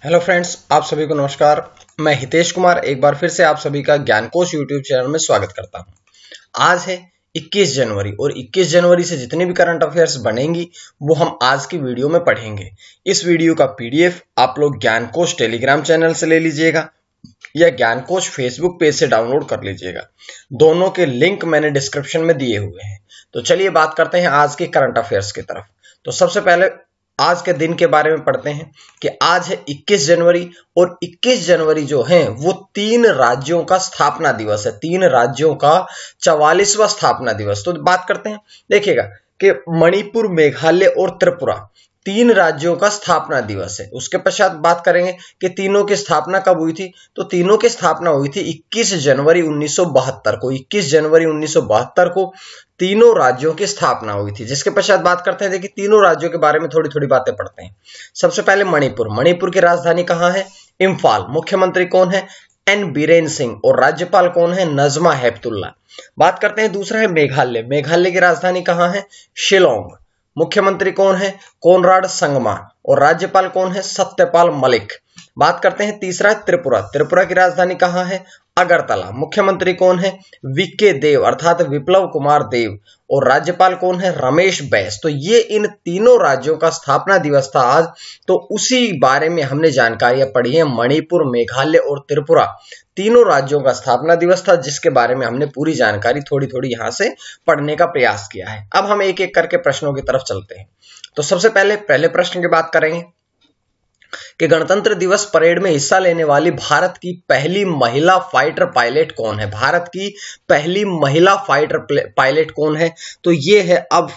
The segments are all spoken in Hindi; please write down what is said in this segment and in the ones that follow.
हेलो फ्रेंड्स, आप सभी को नमस्कार। मैं हितेश कुमार एक बार फिर से आप सभी का ज्ञानकोश यूट्यूब चैनल में स्वागत करता हूं। आज है 21 जनवरी और 21 जनवरी से जितनी भी करंट अफेयर्स बनेंगी वो हम आज की वीडियो में पढ़ेंगे। इस वीडियो का पीडीएफ आप लोग ज्ञानकोश टेलीग्राम चैनल से ले लीजिएगा या ज्ञानकोश फेसबुक पेज से डाउनलोड कर लीजिएगा। दोनों के लिंक मैंने डिस्क्रिप्शन में दिए हुए हैं। तो चलिए बात करते हैं आज के करंट अफेयर्स की तरफ। तो सबसे पहले आज के दिन के बारे में पढ़ते हैं कि आज है 21 जनवरी और 21 जनवरी जो है वो 3 राज्यों का स्थापना दिवस है। 3 राज्यों का 44वां स्थापना दिवस। तो बात करते हैं, देखिएगा कि मणिपुर, मेघालय और त्रिपुरा 3 राज्यों का स्थापना दिवस है। उसके पश्चात बात करेंगे कि तीनों की स्थापना कब हुई थी। तो तीनों की स्थापना हुई थी 21 जनवरी 1972 को। 21 जनवरी 1972 को तीनों राज्यों की स्थापना हुई थी। जिसके पश्चात बात करते हैं, देखिए तीनों राज्यों के बारे में थोड़ी थोड़ी बातें पढ़ते हैं। सबसे पहले मणिपुर। मणिपुर की राजधानी कहाँ है? इम्फाल। मुख्यमंत्री कौन है? एन बीरेन सिंह। और राज्यपाल कौन है? नजमा हेपतुल्ला। बात करते हैं, दूसरा है मेघालय। मेघालय की राजधानी कहाँ है? शिलोंग। मुख्यमंत्री कौन है? कोनराड संगमा। और राज्यपाल कौन है? सत्यपाल मलिक। बात करते हैं, तीसरा है त्रिपुरा। त्रिपुरा की राजधानी कहाँ है? अगरतला। मुख्यमंत्री कौन है? वीके देव अर्थात विप्लव कुमार देव। और राज्यपाल कौन है? रमेश बैस। तो ये इन तीनों राज्यों का स्थापना दिवस था आज। तो उसी बारे में हमने जानकारियां पढ़ी है। मणिपुर, मेघालय और त्रिपुरा तीनों राज्यों का स्थापना दिवस था, जिसके बारे में हमने पूरी जानकारी थोड़ी थोड़ी यहां से पढ़ने का प्रयास किया है। अब हम एक एक करके प्रश्नों की तरफ चलते हैं। तो सबसे पहले प्रश्न की बात करेंगे कि गणतंत्र दिवस परेड में हिस्सा लेने वाली भारत की पहली महिला फाइटर पायलट कौन है? भारत की पहली महिला फाइटर पायलट कौन है? तो ये है अब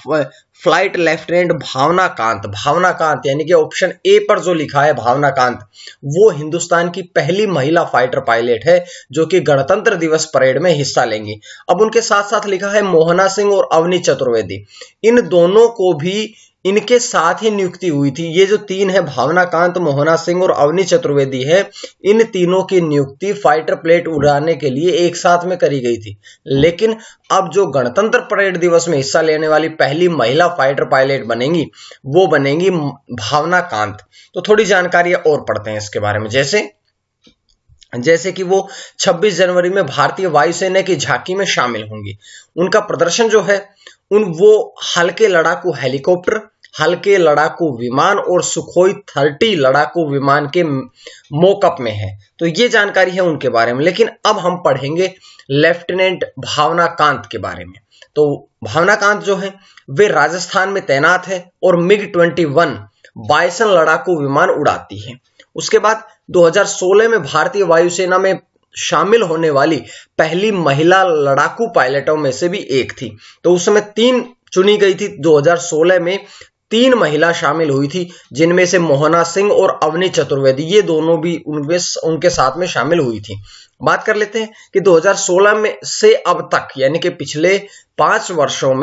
फ्लाइट लेफ्टिनेंट भावना कांत। भावना कांत यानी कि ऑप्शन ए पर जो लिखा है भावना कांत, वो हिंदुस्तान की पहली महिला फाइटर पायलट है जो कि गणतंत्र दिवस परेड में हिस्सा लेंगी। अब उनके साथ साथ लिखा है मोहना सिंह और अवनी चतुर्वेदी। इन दोनों को भी इनके साथ ही नियुक्ति हुई थी। ये जो तीन है, भावना कांत, मोहना सिंह और अवनी चतुर्वेदी है, इन तीनों की नियुक्ति फाइटर प्लेट उड़ाने के लिए एक साथ में करी गई थी। लेकिन अब जो गणतंत्र परेड दिवस में हिस्सा लेने वाली पहली महिला फाइटर पायलट बनेंगी वो बनेंगी भावना कांत। तो थोड़ी जानकारी और पढ़ते हैं इसके बारे में। जैसे कि वो 26 जनवरी में भारतीय वायुसेना की झांकी में शामिल होंगी। उनका प्रदर्शन जो है वो हल्के लड़ाकू हेलीकॉप्टर, हल्के लड़ाकू विमान और सुखोई 30 लड़ाकू विमान के मोकअप में है। तो ये जानकारी है उनके बारे में। लेकिन अब हम पढ़ेंगे लेफ्टिनेंट भावना कांत के बारे में। तो भावना कांत जो है वे राजस्थान में तैनात है और मिग 21 बाइसन लड़ाकू विमान उड़ाती है। उसके बाद 2016 में भारतीय वायुसेना में शामिल होने वाली पहली महिला लड़ाकू पायलटों में से भी एक थी। तो उस समय 3 चुनी गई थी। 2016 में 3 महिला शामिल हुई थी, जिनमें से मोहना सिंह और अवनी चतुर्वेदी, ये दोनों भी उनके साथ में शामिल हुई थी। बात कर लेते हैं कि 2016 में से अब तक यानी कि पिछले 4 वर्षों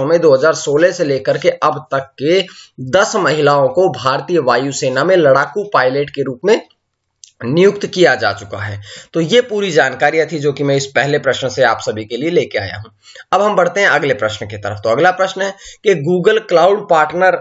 में 2016 से लेकर के अब तक के 10 महिलाओं को भारतीय वायुसेना में लड़ाकू पायलट के रूप में नियुक्त किया जा चुका है। तो ये पूरी जानकारियां थी जो कि मैं इस पहले प्रश्न से आप सभी के लिए लेके आया हूं। अब हम बढ़ते हैं अगले प्रश्न की तरफ। तो अगला प्रश्न है कि गूगल क्लाउड पार्टनर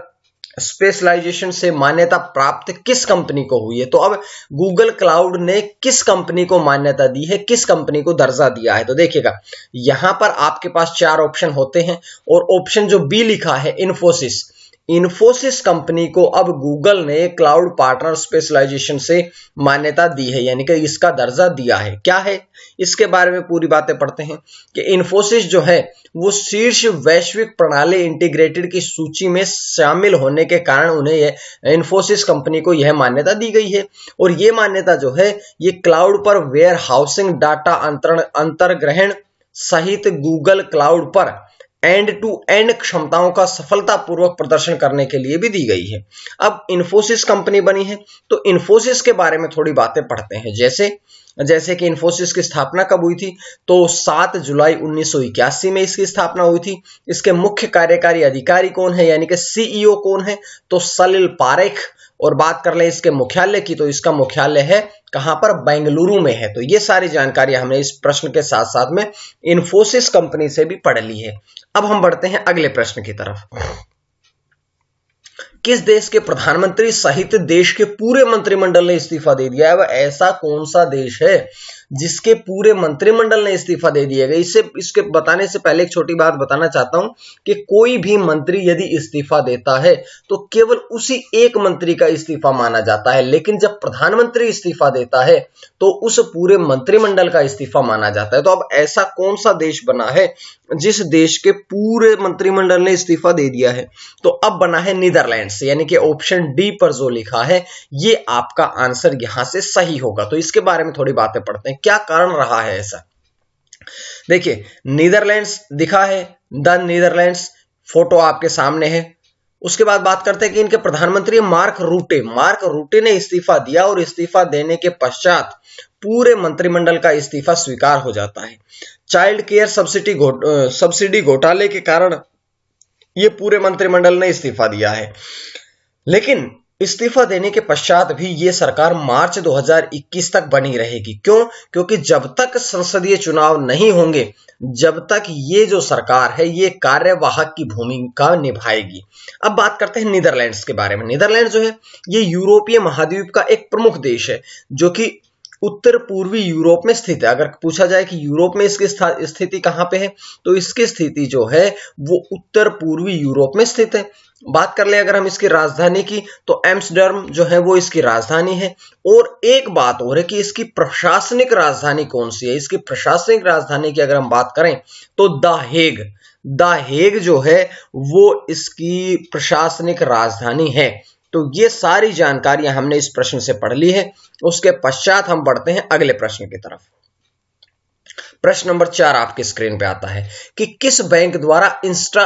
स्पेशलाइजेशन से मान्यता प्राप्त किस कंपनी को हुई है? तो अब गूगल क्लाउड ने किस कंपनी को मान्यता दी है, किस कंपनी को दर्जा दिया है? तो देखिएगा यहां पर आपके पास 4 ऑप्शन होते हैं और ऑप्शन जो बी लिखा है इन्फोसिस, इन्फोसिस कंपनी को अब गूगल ने क्लाउड पार्टनर स्पेशलाइजेशन से मान्यता दी है, यानी कि इसका दर्जा दिया है। क्या है इसके बारे में पूरी बातें पढ़ते हैं कि इन्फोसिस जो है वो शीर्ष वैश्विक प्रणाली इंटीग्रेटेड की सूची में शामिल होने के कारण उन्हें इन्फोसिस कंपनी को यह मान्यता दी गई है। और ये मान्यता जो है ये क्लाउड पर वेयर हाउसिंग, डाटा अंतर्ग्रहण सहित गूगल क्लाउड पर एंड टू एंड क्षमताओं का सफलतापूर्वक प्रदर्शन करने के लिए भी दी गई है। अब इन्फोसिस कंपनी बनी है तो इन्फोसिस के बारे में थोड़ी बातें पढ़ते हैं। जैसे कि इन्फोसिस की स्थापना कब हुई थी? तो 7 जुलाई 1981 में इसकी स्थापना हुई थी। इसके मुख्य कार्यकारी अधिकारी कौन है यानी कि सीईओ कौन है? तो सलिल पारेख। और बात कर लें इसके मुख्यालय की, तो इसका मुख्यालय है कहां पर? बेंगलुरु में है। तो ये सारी जानकारी हमने इस प्रश्न के साथ साथ में इन्फोसिस कंपनी से भी पढ़ ली है। अब हम बढ़ते हैं अगले प्रश्न की तरफ किस देश के प्रधानमंत्री सहित देश के पूरे मंत्रिमंडल ने इस्तीफा दे दिया है? वह ऐसा कौन सा देश है जिसके पूरे मंत्रिमंडल ने इस्तीफा दे दिया है? इसके बताने से पहले एक छोटी बात बताना चाहता हूं कि कोई भी मंत्री यदि इस्तीफा देता है तो केवल उसी एक मंत्री का इस्तीफा माना जाता है, लेकिन जब प्रधानमंत्री इस्तीफा देता है तो उस पूरे मंत्रिमंडल का इस्तीफा माना जाता है। तो अब ऐसा कौन सा देश बना है जिस देश के पूरे मंत्रिमंडल ने इस्तीफा दे दिया है? तो अब बना है नीदरलैंड्स, यानी कि ऑप्शन डी पर जो लिखा है ये आपका आंसर यहां से सही होगा। तो इसके बारे में थोड़ी बातें पढ़ते हैं, क्या कारण रहा है ऐसा। देखिए, नीदरलैंड्स दिखा है, द नीदरलैंड्स, फोटो आपके सामने है। उसके बाद बात करते हैं कि इनके प्रधानमंत्री मार्क रूटे ने इस्तीफा दिया और इस्तीफा देने के पश्चात पूरे मंत्रिमंडल का इस्तीफा स्वीकार हो जाता है। चाइल्ड केयर सब्सिडी घोटाले के कारण ये पूरे मंत्रिमंडल ने इस्तीफा दिया है, लेकिन इस्तीफा देने के पश्चात भी ये सरकार मार्च 2021 तक बनी रहेगी। क्यों? क्योंकि जब तक संसदीय चुनाव नहीं होंगे, जब तक ये जो सरकार है ये कार्यवाहक की भूमिका निभाएगी। अब बात करते हैं नीदरलैंड्स के बारे में। नीदरलैंड जो है ये यूरोपीय महाद्वीप का एक प्रमुख देश है जो कि उत्तर पूर्वी यूरोप में स्थित है। अगर पूछा जाए कि यूरोप में इसकी स्थिति कहां पे है, तो इसकी स्थिति जो है वो उत्तर पूर्वी यूरोप में स्थित है। बात कर ले अगर हम इसकी राजधानी की, तो एम्स्टर्डम जो है वो इसकी राजधानी है। और एक बात और है कि इसकी प्रशासनिक राजधानी कौन सी है। इसकी प्रशासनिक राजधानी की अगर हम बात करें तो द हेग जो है वो इसकी प्रशासनिक राजधानी है। तो ये सारी जानकारियां हमने इस प्रश्न से पढ़ ली है। उसके पश्चात हम बढ़ते हैं अगले प्रश्न की तरफ। प्रश्न नंबर 4 आपके स्क्रीन पे आता है कि किस बैंक द्वारा Insta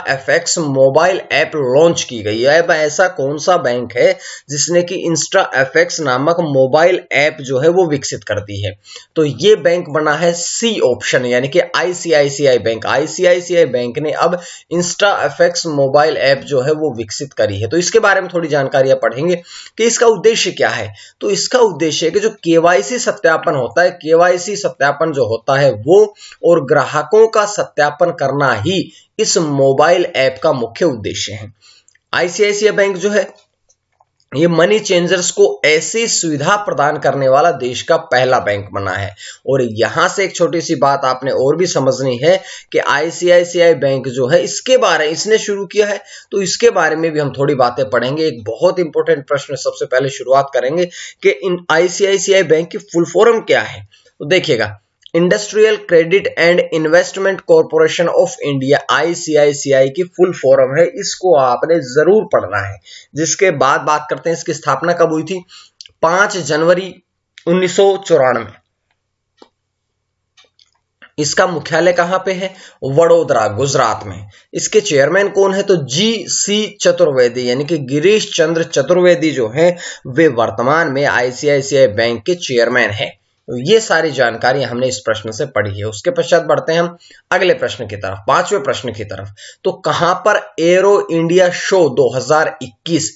FX mobile app launch की गई है। ऐसा कौन सा बैंक है जिसने कि इंस्टा एफएक्स नामक मोबाइल ऐप जो है वो विकसित कर दी है? तो ये बैंक बना है सी ऑप्शन, यानी कि आईसीआईसीआई बैंक। आईसीआईसीआई बैंक ने अब इंस्टा एफएक्स मोबाइल ऐप जो है वो विकसित करी है। तो इसके बारे में थोड़ी जानकारियां पढ़ेंगे कि इसका उद्देश्य क्या है। तो इसका उद्देश्य है कि जो केवाईसी सत्यापन होता है, केवाईसी सत्यापन जो होता है वो और ग्राहकों का सत्यापन करना ही इस मोबाइल ऐप का मुख्य उद्देश्य है। आईसीआईसीआई बैंक जो है ये मनी चेंजर्स को ऐसी सुविधा प्रदान करने वाला देश का पहला बैंक बना है। और यहां से एक छोटी सी बात आपने और भी समझनी है कि आईसीआईसीआई बैंक जो है इसने शुरू किया है, तो इसके बारे में भी हम थोड़ी बातें पढ़ेंगे। एक बहुत इंपॉर्टेंट प्रश्न सबसे पहले शुरुआत करेंगे कि इन आईसीआईसीआई बैंक की फुल फॉर्म क्या है। तो देखिएगा, industrial credit and investment corporation of India, ICICI की फुल फॉर्म है। इसको आपने जरूर पढ़ना है। जिसके बाद बात करते हैं इसकी स्थापना कब हुई थी। 5 जनवरी 1994। इसका मुख्यालय कहां पे है? वडोदरा, गुजरात में। इसके चेयरमैन कौन है? तो जी.सी. चतुर्वेदी, यानी कि गिरीश चंद्र चतुर्वेदी जो है वे वर्तमान में आईसीआईसीआई बैंक के चेयरमैन है। तो ये सारी जानकारी हमने इस प्रश्न से पढ़ी है। उसके पश्चात बढ़ते हैं हम अगले प्रश्न की तरफ, 5वें प्रश्न की तरफ। तो कहां पर एरो इंडिया शो 2021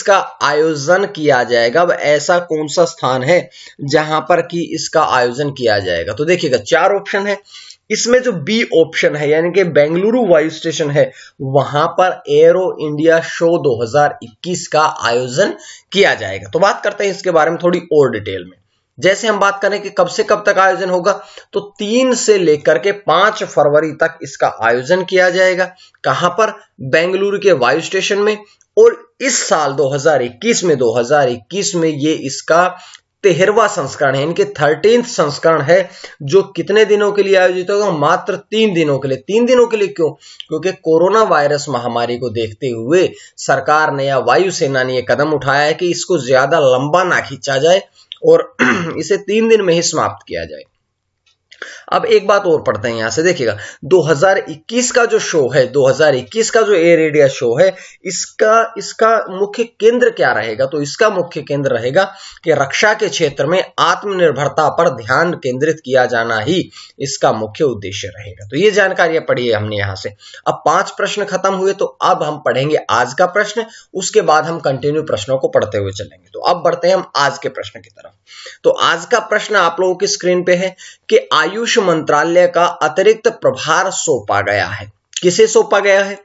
का आयोजन किया जाएगा? वह ऐसा कौन सा स्थान है जहां पर कि इसका आयोजन किया जाएगा? तो देखिएगा, 4 ऑप्शन है। इसमें जो बी ऑप्शन है यानी कि बेंगलुरु वायु स्टेशन है, वहां पर एरो इंडिया शो 2021 का आयोजन किया जाएगा। तो बात करते हैं इसके बारे में थोड़ी और डिटेल में। जैसे हम बात करें कि कब से कब तक आयोजन होगा, तो 3 से लेकर के 5 फरवरी तक इसका आयोजन किया जाएगा। कहां पर? बेंगलुरु के वायु स्टेशन में। और इस साल 2021 में ये इसका 13वां संस्करण है, इनके 13th संस्करण है, जो कितने दिनों के लिए आयोजित होगा? मात्र 3 दिनों के लिए। 3 दिनों के लिए क्यों? क्योंकि कोरोना वायरस महामारी को देखते हुए सरकार ने या वायुसेना ने यह कदम उठाया है कि इसको ज्यादा लंबा ना खींचा जाए और इसे 3 दिन में ही समाप्त किया जाए। अब एक बात और पढ़ते हैं यहां से, देखिएगा 2021 का जो शो है, 2021 का जो एयर इंडिया शो है, इसका मुख्य केंद्र क्या रहेगा? तो इसका मुख्य केंद्र रहेगा कि रक्षा के क्षेत्र में आत्मनिर्भरता पर ध्यान केंद्रित किया जाना ही इसका मुख्य उद्देश्य रहेगा। तो ये जानकारियां पढ़ी है हमने यहां से। अब 5 प्रश्न खत्म हुए, तो अब हम पढ़ेंगे आज का प्रश्न, उसके बाद हम कंटिन्यू प्रश्नों को पढ़ते हुए चलेंगे। तो अब बढ़ते हैं हम आज के प्रश्न की तरफ। तो आज का प्रश्न आप लोगों की स्क्रीन पे है कि आयुष मंत्रालय का अतिरिक्त प्रभार सौंपा गया है। किसे सौंपा गया है?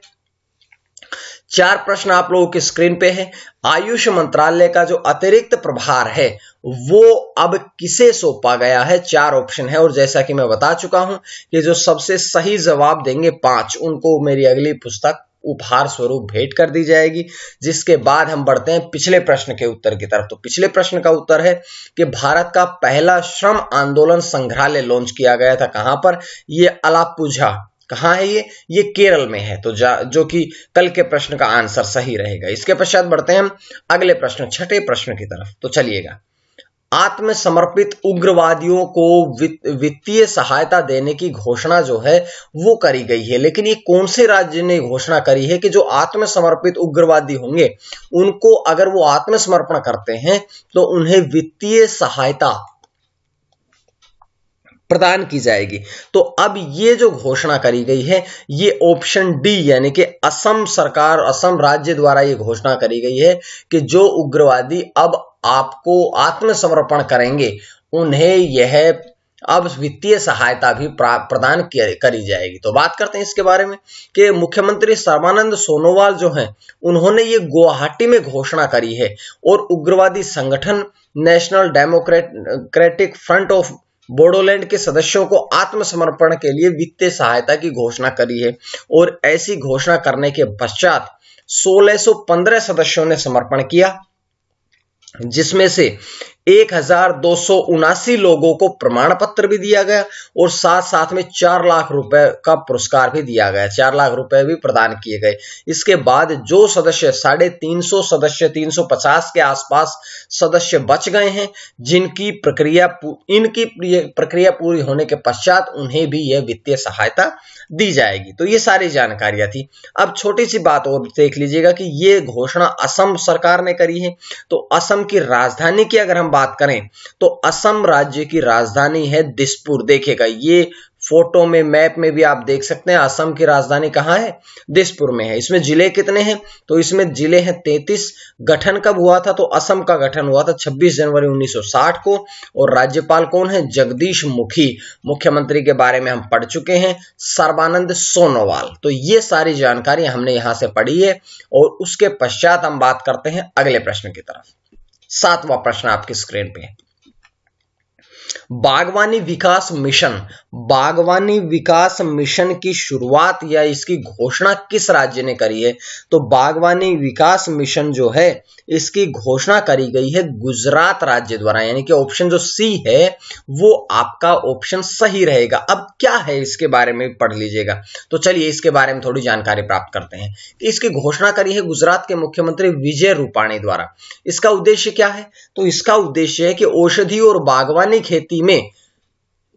4 प्रश्न आप लोगों की स्क्रीन पे है। आयुष मंत्रालय का जो अतिरिक्त प्रभार है वो अब किसे सौंपा गया है? 4 ऑप्शन है और जैसा कि मैं बता चुका हूं कि जो सबसे सही जवाब देंगे 5 उनको मेरी अगली पुस्तक उपहार स्वरूप भेंट कर दी जाएगी। जिसके बाद हम बढ़ते हैं पिछले प्रश्न के उत्तर की तरफ। तो पिछले प्रश्न का उत्तर है कि भारत का पहला श्रम आंदोलन संग्रहालय लॉन्च किया गया था कहां पर? ये अलाप्पुझा। कहां है ये केरल में है। तो जो कि कल के प्रश्न का आंसर सही रहेगा। इसके पश्चात बढ़ते हैं हम अगले प्रश्न, छठे प्रश्न की तरफ। तो चलिएगा, आत्मसमर्पित उग्रवादियों को वित्तीय सहायता देने की घोषणा जो है वो करी गई है, लेकिन ये कौन से राज्य ने घोषणा करी है कि जो आत्मसमर्पित उग्रवादी होंगे उनको अगर वो आत्मसमर्पण करते हैं तो उन्हें वित्तीय सहायता प्रदान की जाएगी। तो अब ये जो घोषणा करी गई है ये ऑप्शन डी यानी कि असम सरकार, असम राज्य द्वारा ये घोषणा करी गई है कि जो उग्रवादी अब आपको आत्मसमर्पण करेंगे उन्हें यह अब वित्तीय सहायता भी प्रदान करी जाएगी। तो बात करते हैं इसके बारे में कि मुख्यमंत्री सर्बानंद सोनोवाल जो हैं उन्होंने ये गुवाहाटी में घोषणा करी है और उग्रवादी संगठन national democratic front of Bodoland के सदस्यों को आत्मसमर्पण के लिए वित्तीय सहायता की घोषणा करी है। और ऐसी घोषणा करने के पश्चात 1615 सदस्यों ने समर्पण किया, जिसमें से 1279 लोगों को प्रमाण पत्र भी दिया गया और साथ साथ में 4 लाख रुपए का पुरस्कार भी दिया गया, 4 लाख रुपए भी प्रदान किए गए। इसके बाद जो सदस्य 350 सदस्य 350 के आसपास सदस्य बच गए हैं इनकी प्रक्रिया पूरी होने के पश्चात उन्हें भी यह वित्तीय सहायता दी जाएगी। तो ये सारी जानकारियां थी। अब छोटी सी बात और देख लीजिएगा कि ये घोषणा असम सरकार ने करी है। तो असम की राजधानी की अगर हम बात करें तो असम राज्य की राजधानी है दिसपुर। देखिएगा ये फोटो में, मैप में भी आप देख सकते हैं असम की राजधानी कहां है? दिसपुर में है। इसमें जिले कितने हैं? तो इसमें जिले हैं 33। गठन कब हुआ था? तो असम का गठन हुआ था 26 जनवरी 1960 को। और राज्यपाल कौन है? जगदीश मुखी। मुख्यमंत्री के बारे में हम पढ़ चुके हैं, सर्बानंद सोनोवाल। तो ये सारी जानकारी हमने यहां से पढ़ी है और उसके पश्चात हम बात करते हैं अगले प्रश्न की तरफ। 7वां प्रश्न आपकी स्क्रीन पे है। बागवानी विकास मिशन, बागवानी विकास मिशन की शुरुआत या इसकी घोषणा किस राज्य ने करी है? तो बागवानी विकास मिशन जो है इसकी घोषणा करी गई है गुजरात राज्य द्वारा, यानी कि ऑप्शन जो सी है वो आपका ऑप्शन सही रहेगा। अब क्या है इसके बारे में पढ़ लीजिएगा। तो चलिए इसके बारे में थोड़ी जानकारी प्राप्त करते हैं कि इसकी घोषणा करी है गुजरात के मुख्यमंत्री विजय रूपाणी द्वारा। इसका उद्देश्य क्या है? तो इसका उद्देश्य है कि औषधि और बागवानी खेती में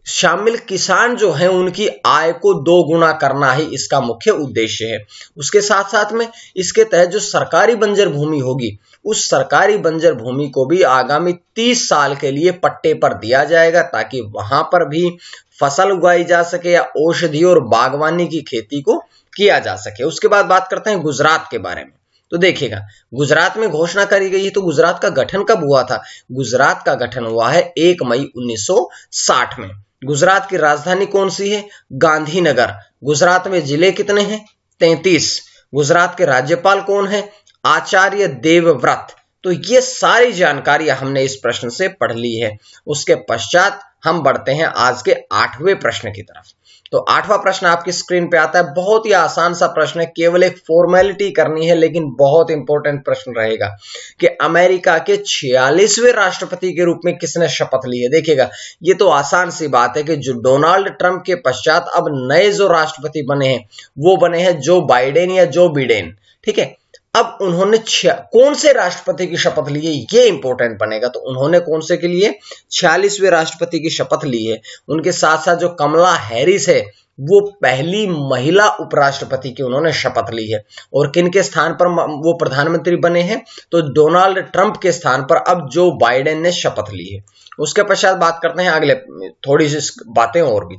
शामिल किसान जो हैं उनकी आय को 2 गुना करना ही इसका मुख्य उद्देश्य है। उसके साथ साथ में इसके तहत जो सरकारी बंजर भूमि होगी उस सरकारी बंजर भूमि को भी आगामी 30 साल के लिए पट्टे पर दिया जाएगा ताकि वहां पर भी फसल उगाई जा सके या औषधि और बागवानी की खेती को किया जा सके। उसके बाद बात करते हैं गुजरात के बारे में। तो देखिएगा गुजरात में घोषणा करी गई है। तो गुजरात का गठन कब हुआ था? गुजरात का गठन हुआ है 1 मई 1960 में। गुजरात की राजधानी कौन सी है? गांधीनगर। गुजरात में जिले कितने हैं? 33। गुजरात के राज्यपाल कौन है? आचार्य देवव्रत। तो ये सारी जानकारियां हमने इस प्रश्न से पढ़ ली है। उसके पश्चात हम बढ़ते हैं आज के 8वें प्रश्न की तरफ। तो 8वां प्रश्न आपकी स्क्रीन पे आता है। बहुत ही आसान सा प्रश्न है, केवल एक फॉर्मेलिटी करनी है लेकिन बहुत इंपॉर्टेंट प्रश्न रहेगा कि अमेरिका के 46वें राष्ट्रपति के रूप में किसने शपथ ली है। देखिएगा ये तो आसान सी बात है कि जो डोनाल्ड ट्रंप के पश्चात अब नए जो राष्ट्रपति बने हैं वो बने हैं जो बाइडेन या जो बिडेन। ठीक है, अब उन्होंने कौन से राष्ट्रपति की शपथ ली है ये इंपॉर्टेंट बनेगा। तो उन्होंने कौन से के लिए 46वें राष्ट्रपति की शपथ ली है। उनके साथ साथ जो कमला हैरिस है वो पहली महिला उपराष्ट्रपति की उन्होंने शपथ ली है। और किन के स्थान पर वो प्रधानमंत्री बने हैं? तो डोनाल्ड ट्रंप के स्थान पर अब जो बाइडेन ने शपथ ली है। उसके पश्चात बात करते हैं अगले थोड़ी सी बातें और भी,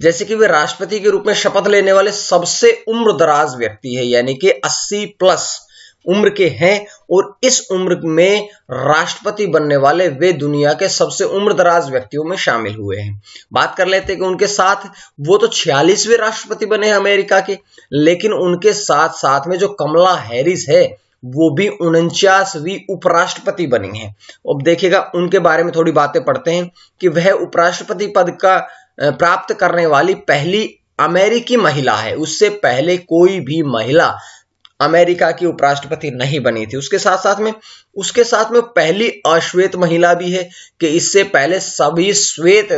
जैसे कि वे राष्ट्रपति के रूप में शपथ लेने वाले सबसे उम्रदराज व्यक्ति है, यानी कि 80+ उम्र के हैं और इस उम्र में राष्ट्रपति बनने वाले वे दुनिया के सबसे उम्रदराज व्यक्तियों में शामिल हुए हैं। बात कर लेते हैं कि उनके साथ वो तो 46वें राष्ट्रपति बने हैं अमेरिका के, लेकिन उनके साथ साथ में जो कमला हैरिस है वो भी 49वीं उपराष्ट्रपति बनी है। अब देखिएगा उनके बारे में थोड़ी बातें पढ़ते हैं कि वह उपराष्ट्रपति पद का प्राप्त करने वाली पहली अमेरिकी महिला है। उससे पहले कोई भी महिला अमेरिका की उपराष्ट्रपति नहीं बनी थी। उसके साथ में पहली अश्वेत महिला भी है कि इससे पहले सभी श्वेत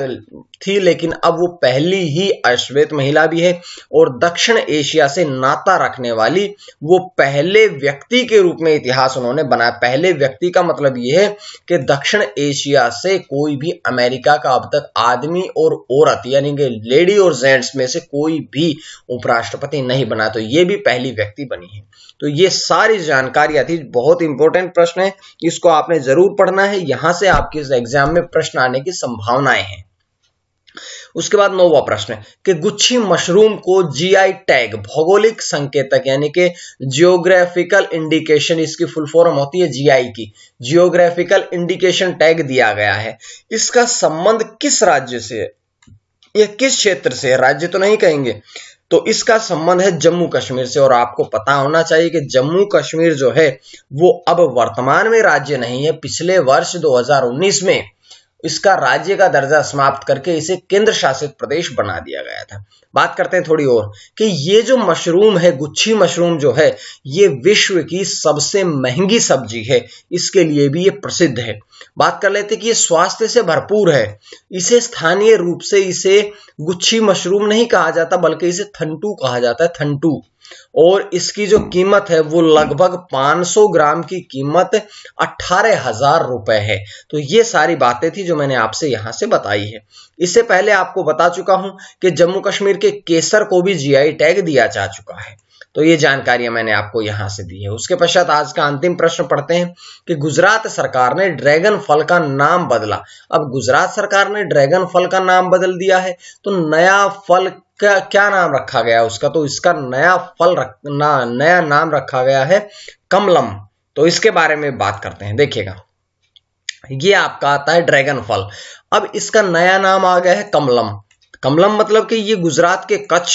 थी, लेकिन अब वो पहली ही अश्वेत महिला भी है। और दक्षिण एशिया से नाता रखने वाली वो पहले व्यक्ति के रूप में इतिहास उन्होंने बनाया। पहले व्यक्ति का मतलब ये है कि दक्षिण एशिया से कोई भी अमेरिका का अब तक आदमी और औरत यानी कि लेडी और जेंट्स में से कोई भी उपराष्ट्रपति नहीं बना, तो ये भी पहली व्यक्ति बनी है। तो ये सारी जानकारियां थी, बहुत इंपॉर्टेंट प्रश्न है, इसको आपने जरूर पढ़ना है, यहां से आपके इस एग्जाम में प्रश्न आने की संभावनाएं हैं। उसके बाद 9वां प्रश्न है कि गुच्छी मशरूम को जीआई टैग भौगोलिक संकेतक यानी कि जियोग्राफिकल इंडिकेशन, इसकी फुल फॉर्म होती है जीआई की, जियोग्राफिकल इंडिकेशन टैग दिया गया है। इसका संबंध किस राज्य से है या किस क्षेत्र से है, राज्य तो नहीं कहेंगे, तो इसका संबंध है जम्मू कश्मीर से। और आपको पता होना चाहिए कि जम्मू कश्मीर जो है वो अब वर्तमान में राज्य नहीं है, पिछले वर्ष 2019 में इसका राज्य का दर्जा समाप्त करके इसे केंद्र शासित प्रदेश बना दिया गया था। बात करते हैं थोड़ी और कि ये जो मशरूम है, गुच्छी मशरूम जो है, ये विश्व की सबसे महंगी सब्जी है, इसके लिए भी ये प्रसिद्ध है। बात कर लेते हैं कि ये स्वास्थ्य से भरपूर है। इसे स्थानीय रूप से इसे गुच्छी मशरूम नहीं कहा जाता बल्कि इसे थंटू कहा जाता है, थंटू। और इसकी जो कीमत है वो लगभग 500 ग्राम की कीमत 18,000 रुपए है। तो ये सारी बातें थी जो मैंने आपसे यहां से बताई है। इससे पहले आपको बता चुका हूं कि जम्मू कश्मीर के केसर को भी जीआई टैग दिया जा चुका है। तो ये जानकारियां मैंने आपको यहां से दी है। उसके पश्चात आज का अंतिम प्रश्न पढ़ते हैं कि गुजरात सरकार ने ड्रैगन फल का नाम बदला। अब गुजरात सरकार ने ड्रैगन फल का नाम बदल दिया है, तो नया फल का क्या नाम रखा गया उसका, तो इसका नया नाम रखा गया है कमलम। तो इसके बारे में बात करते हैं। देखिएगा ये आपका आता है ड्रैगन फल, अब इसका नया नाम आ गया है कमलम। कमलम मतलब कि ये गुजरात के कच्छ,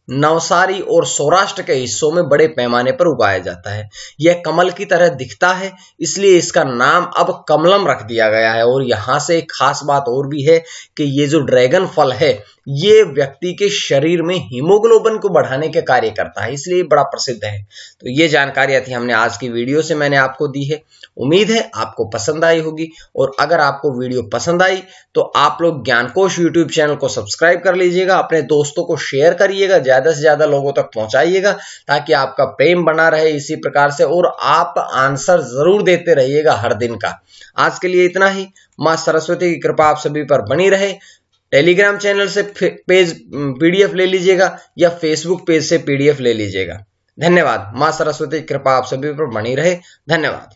नवसारी और सौराष्ट्र के हिस्सों में बड़े पैमाने पर उगाया जाता है। यह कमल की तरह दिखता है, इसलिए इसका नाम अब कमलम रख दिया गया है। और यहां से एक खास बात और भी है कि ये जो ड्रैगन फल है ये व्यक्ति के शरीर में हीमोग्लोबिन को बढ़ाने के कार्य करता है, इसलिए बड़ा प्रसिद्ध है। तो ये जानकारियां थी हमने आज की वीडियो से मैंने आपको दी है। उम्मीद है आपको पसंद आई होगी, और अगर आपको वीडियो पसंद आई तो आप लोग ज्ञानकोश यूट्यूब चैनल को सब्सक्राइब कर लीजिएगा, अपने दोस्तों को शेयर करिएगा, ज्यादा से ज्यादा लोगों तक पहुंचाइएगा ताकि आपका प्रेम बना रहे इसी प्रकार से, और आप आंसर जरूर देते रहिएगा हर दिन का। आज के लिए इतना ही। मां सरस्वती की कृपा आप सभी पर बनी रहे। टेलीग्राम चैनल से पेज पीडीएफ ले लीजिएगा या फेसबुक पेज से पीडीएफ ले लीजिएगा। धन्यवाद। मां सरस्वती की कृपा आप सभी पर बनी रहे। धन्यवाद।